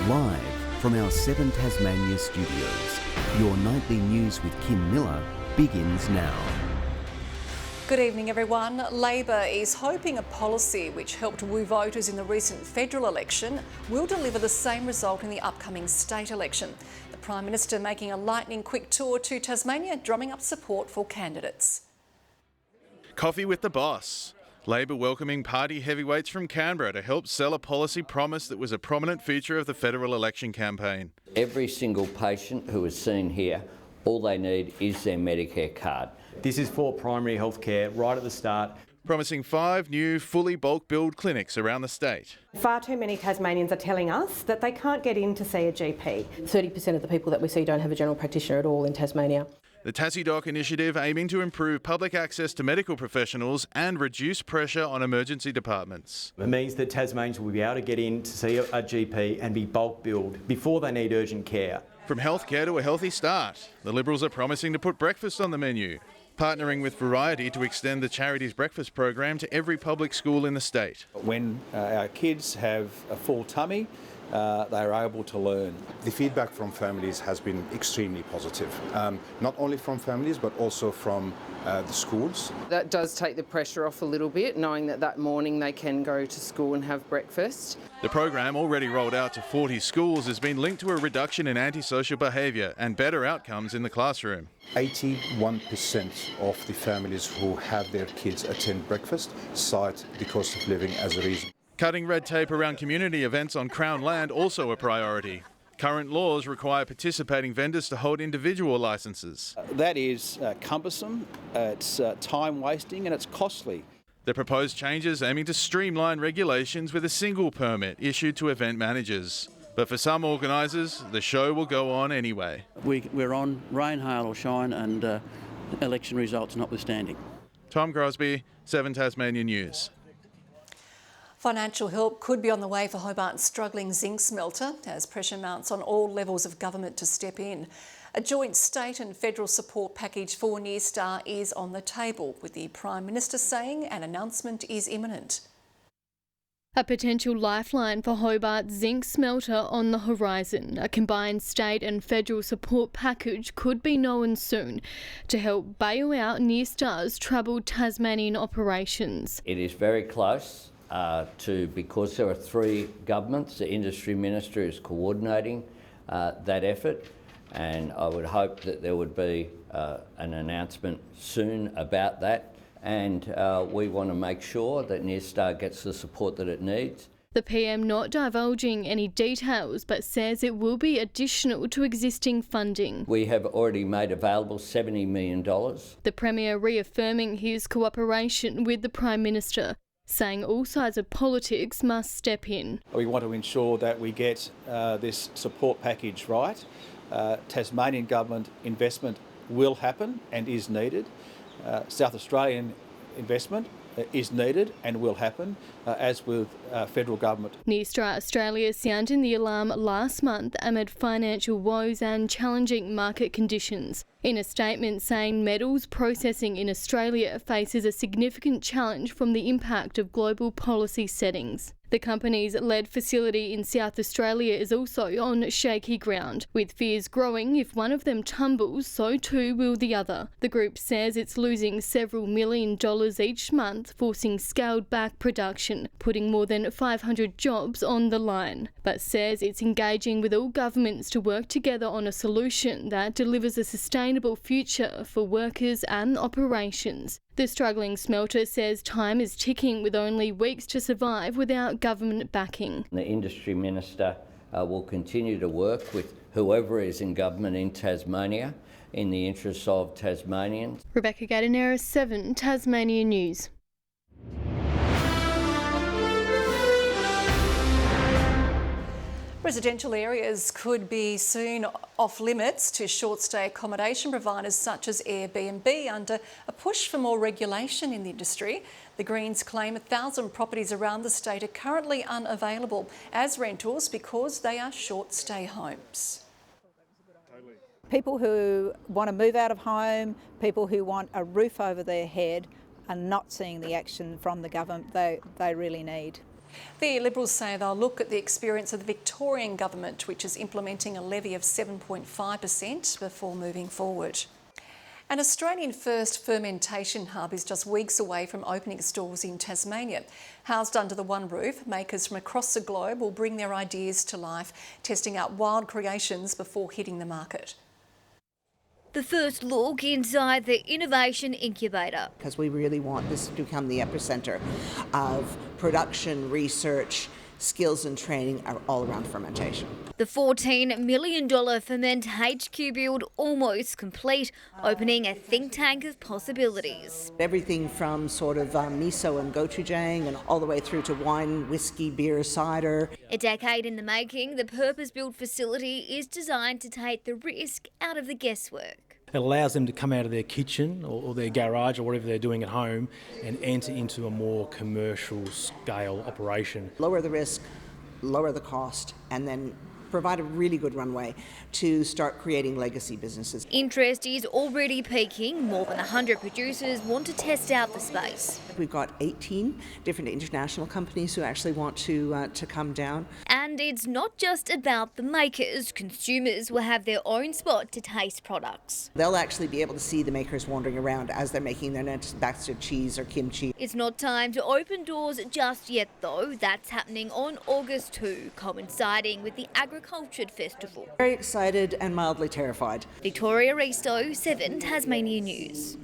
Live from our 7 Tasmania studios, your nightly news with Kim Miller begins now. Good evening, everyone. Labor is hoping a policy which helped woo voters in the recent federal election will deliver the same result in the upcoming state election. The Prime Minister making a lightning-quick tour to Tasmania, drumming up support for candidates. Coffee with the boss. Labor welcoming party heavyweights from Canberra to help sell a policy promise that was a prominent feature of the federal election campaign. Every single patient who is seen here, all they need is their Medicare card. This is for primary health care right at the start. Promising 5 new fully bulk billed clinics around the state. Far too many Tasmanians are telling us that they can't get in to see a GP. 30% of the people that we see don't have a general practitioner at all in Tasmania. The TassyDoc initiative aiming to improve public access to medical professionals and reduce pressure on emergency departments. It means that Tasmanians will be able to get in to see a GP and be bulk billed before they need urgent care. From healthcare to a healthy start, the Liberals are promising to put breakfast on the menu, partnering with Variety to extend the charity's breakfast program to every public school in the state. When our kids have a full tummy, they are able to learn. The feedback from families has been extremely positive, not only from families but also from the schools. That does take the pressure off a little bit, knowing that that morning they can go to school and have breakfast. The program, already rolled out to 40 schools, has been linked to a reduction in antisocial behaviour and better outcomes in the classroom. 81% of the families who have their kids attend breakfast cite the cost of living as a reason. Cutting red tape around community events on Crown land also a priority. Current laws require participating vendors to hold individual licences. That is cumbersome, it's time wasting and it's costly. The proposed changes aiming to streamline regulations with a single permit issued to event managers. But for some organisers, the show will go on anyway. We're on, rain, hail or shine, and election results notwithstanding. Tom Crosby, 7 Tasmania News. Financial help could be on the way for Hobart's struggling zinc smelter as pressure mounts on all levels of government to step in. A joint state and federal support package for Near Star is on the table, with the Prime Minister saying an announcement is imminent. A potential lifeline for Hobart's zinc smelter on the horizon. A combined state and federal support package could be known soon to help bail out Near Star's troubled Tasmanian operations. It is very close because there are 3 governments. The Industry Minister is coordinating that effort, and I would hope that there would be an announcement soon about that. And we want to make sure that Near Star gets the support that it needs. The PM not divulging any details, but says it will be additional to existing funding. We have already made available $70 million. The Premier reaffirming his cooperation with the Prime Minister, saying all sides of politics must step in. We want to ensure that we get this support package right. Tasmanian government investment will happen and is needed. South Australian investment is needed and will happen, as with federal government. Near Star Australia sounding the alarm last month amid financial woes and challenging market conditions. In a statement saying metals processing in Australia faces a significant challenge from the impact of global policy settings. The company's lead facility in South Australia is also on shaky ground, with fears growing if one of them tumbles, so too will the other. The group says it's losing several $1 million each month, forcing scaled-back production, putting more than 500 jobs on the line, but says it's engaging with all governments to work together on a solution that delivers a sustainable future for workers and operations. The struggling smelter says time is ticking with only weeks to survive without government backing. The Industry Minister will continue to work with whoever is in government in Tasmania in the interests of Tasmanians. Rebecca Gaidenera, 7 Tasmania News. Residential areas could be soon off limits to short-stay accommodation providers such as Airbnb under a push for more regulation in the industry. The Greens claim 1,000 properties around the state are currently unavailable as rentals because they are short-stay homes. People who want to move out of home, people who want a roof over their head are not seeing the action from the government they really need. The Liberals say they'll look at the experience of the Victorian government, which is implementing a levy of 7.5% before moving forward. An Australian-first fermentation hub is just weeks away from opening stores in Tasmania. Housed under the one roof, makers from across the globe will bring their ideas to life, testing out wild creations before hitting the market. The first look inside the innovation incubator. Because we really want this to become the epicentre of production, research, skills and training are all around fermentation. The $14 million Ferment HQ build almost complete, opening a think tank of possibilities. Everything from sort of miso and gochujang and all the way through to wine, whiskey, beer, cider. A decade in the making, the purpose-built facility is designed to take the risk out of the guesswork. It allows them to come out of their kitchen or their garage or whatever they're doing at home and enter into a more commercial scale operation. Lower the risk, lower the cost, and then provide a really good runway to start creating legacy businesses. Interest is already peaking. More than 100 producers want to test out the space. We've got 18 different international companies who actually want to come down. And it's not just about the makers. Consumers will have their own spot to taste products. They'll actually be able to see the makers wandering around as they're making their next batch of cheese or kimchi. It's not time to open doors just yet, though. That's happening on August 2, coinciding with the Agriculture Festival. Very excited and mildly terrified. Victoria Risto, 7 Tasmanian News.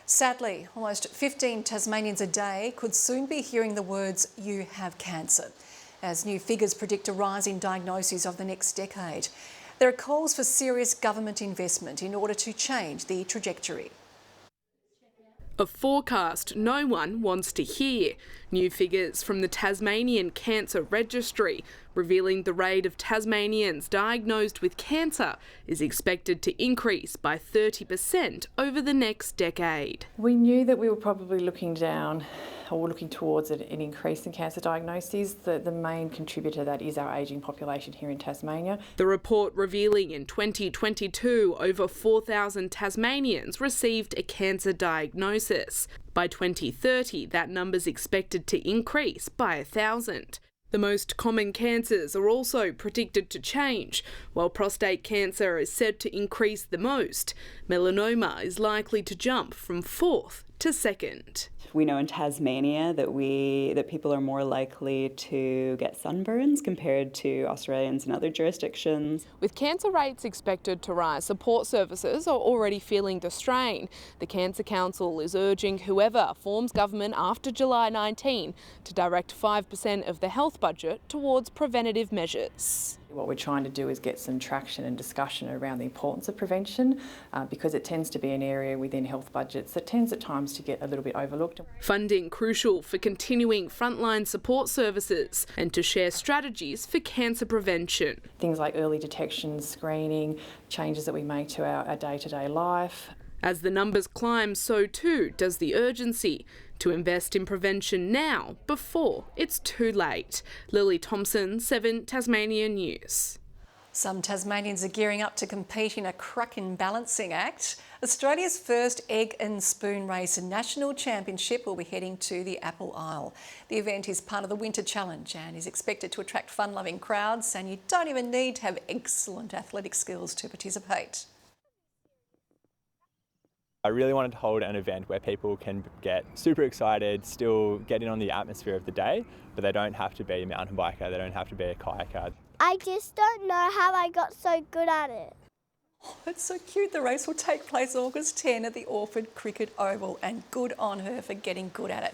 Sadly, almost 15 Tasmanians a day could soon be hearing the words, "You have cancer," as new figures predict a rise in diagnoses over the next decade. There are calls for serious government investment in order to change the trajectory. A forecast no one wants to hear. New figures from the Tasmanian Cancer Registry revealing the rate of Tasmanians diagnosed with cancer is expected to increase by 30% over the next decade. We knew that we were probably looking down or looking towards an increase in cancer diagnoses. The main contributor to that is our ageing population here in Tasmania. The report revealing in 2022 over 4,000 Tasmanians received a cancer diagnosis. By 2030, that number's expected to increase by 1,000. The most common cancers are also predicted to change. While prostate cancer is said to increase the most, melanoma is likely to jump from 4th to 2nd. We know in Tasmania that people are more likely to get sunburns compared to Australians in other jurisdictions. With cancer rates expected to rise, support services are already feeling the strain. The Cancer Council is urging whoever forms government after July 19 to direct 5% of the health budget towards preventative measures. What we're trying to do is get some traction and discussion around the importance of prevention because it tends to be an area within health budgets that tends at times to get a little bit overlooked. Funding crucial for continuing frontline support services and to share strategies for cancer prevention. Things like early detection, screening, changes that we make to our day-to-day life. As the numbers climb, so too does the urgency to invest in prevention now before it's too late. Lily Thompson, 7 Tasmanian News. Some Tasmanians are gearing up to compete in a Kraken balancing act. Australia's first egg and spoon race national championship will be heading to the Apple Isle. The event is part of the Winter Challenge and is expected to attract fun-loving crowds, and you don't even need to have excellent athletic skills to participate. I really wanted to hold an event where people can get super excited, still get in on the atmosphere of the day, but they don't have to be a mountain biker, they don't have to be a kayaker. I just don't know how I got so good at it. Oh, that's so cute. The race will take place August 10 at the Orford Cricket Oval, and good on her for getting good at it.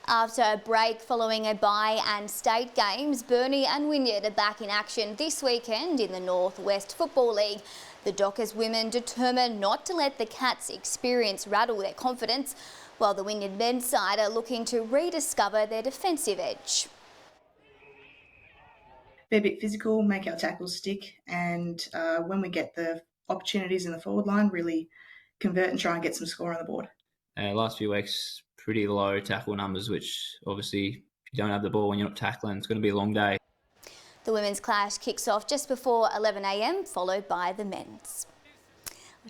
After a break following a bye and state games, Burnie and Wynyard are back in action this weekend in the North West Football League. The Dockers women determined not to let the Cats' experience rattle their confidence, while the Wynyard men's side are looking to rediscover their defensive edge. Be a bit physical, make our tackles stick, and when we get the opportunities in the forward line, really convert and try and get some score on the board. Last few weeks, pretty low tackle numbers, which obviously if you don't have the ball when you're not tackling, it's going to be a long day. The women's clash kicks off just before 11 a.m, followed by the men's.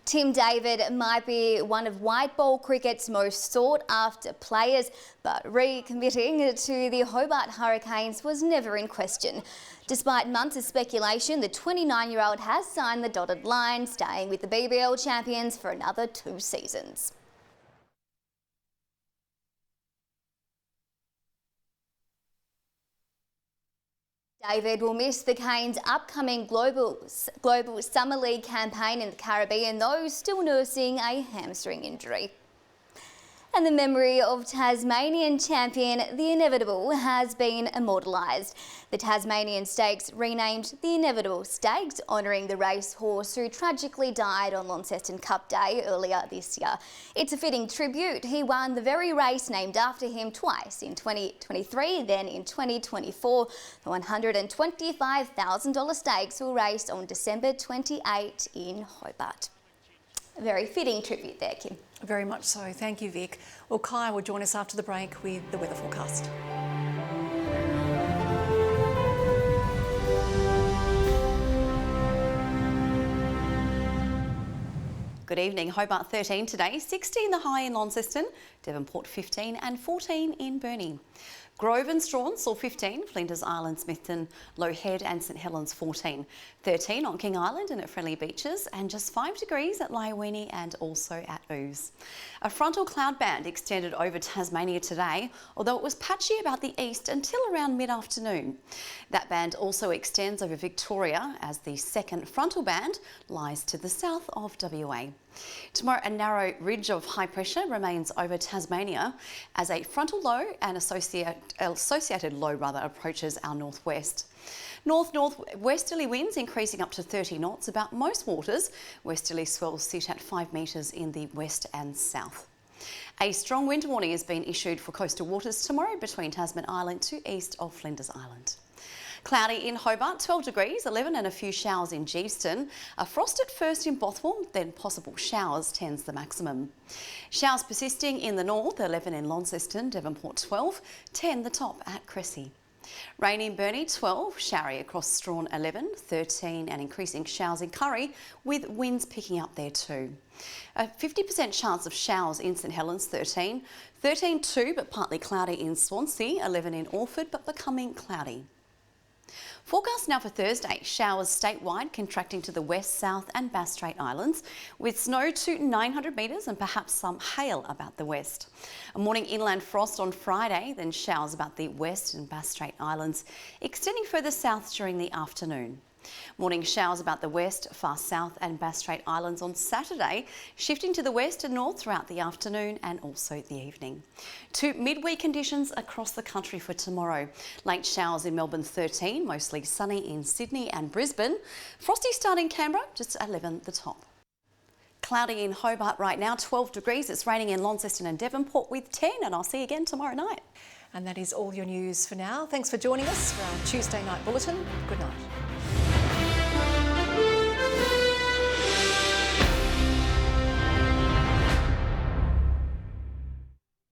Tim David might be one of white ball cricket's most sought after players, but recommitting to the Hobart Hurricanes was never in question. Despite months of speculation, the 29-year-old has signed the dotted line, staying with the BBL champions for another 2 seasons. David will miss the Canes' upcoming Global Summer League campaign in the Caribbean, though still nursing a hamstring injury. And the memory of Tasmanian champion The Inevitable has been immortalised. The Tasmanian Stakes renamed The Inevitable Stakes, honouring the racehorse who tragically died on Launceston Cup Day earlier this year. It's a fitting tribute. He won the very race named after him twice, in 2023, then in 2024. The $125,000 stakes will race on December 28 in Hobart. A very fitting tribute there, Kim. Very much so. Thank you, Vic. Well, Kai will join us after the break with the weather forecast. Good evening. Hobart 13 today, 16 the high in Launceston, Devonport 15 and 14 in Burnie. Grove and Strawn saw 15, Flinders Island, Smithton, Low Head and St Helens 14. 13 on King Island and at Friendly Beaches, and just 5 degrees at Lyweenie and also at Ouse. A frontal cloud band extended over Tasmania today, although it was patchy about the east until around mid-afternoon. That band also extends over Victoria as the second frontal band lies to the south of WA. Tomorrow, a narrow ridge of high pressure remains over Tasmania as a frontal low and associated low approaches our northwest. North-northwesterly winds increasing up to 30 knots about most waters. Westerly swells sit at 5 metres in the west and south. A strong wind warning has been issued for coastal waters tomorrow between Tasman Island to east of Flinders Island. Cloudy in Hobart, 12 degrees, 11 and a few showers in Geeston. A frost at first in Bothwell, then possible showers, 10's the maximum. Showers persisting in the north, 11 in Launceston, Devonport 12, 10 the top at Cressy. Rain in Burnie 12, showery across Strawn 11, 13 and increasing showers in Curry with winds picking up there too. A 50% chance of showers in St Helens 13, 13 too but partly cloudy in Swansea, 11 in Orford but becoming cloudy. Forecast now for Thursday, showers statewide contracting to the west, south and Bass Strait Islands with snow to 900 metres and perhaps some hail about the west. A morning inland frost on Friday, then showers about the west and Bass Strait Islands extending further south during the afternoon. Morning showers about the west, far south and Bass Strait Islands on Saturday, shifting to the west and north throughout the afternoon and also the evening. To midweek conditions across the country for tomorrow. Late showers in Melbourne 13, mostly sunny in Sydney and Brisbane. Frosty start in Canberra, just 11 the top. Cloudy in Hobart right now, 12 degrees. It's raining in Launceston and Devonport with 10, and I'll see you again tomorrow night. And that is all your news for now. Thanks for joining us for our Tuesday night bulletin. Good night.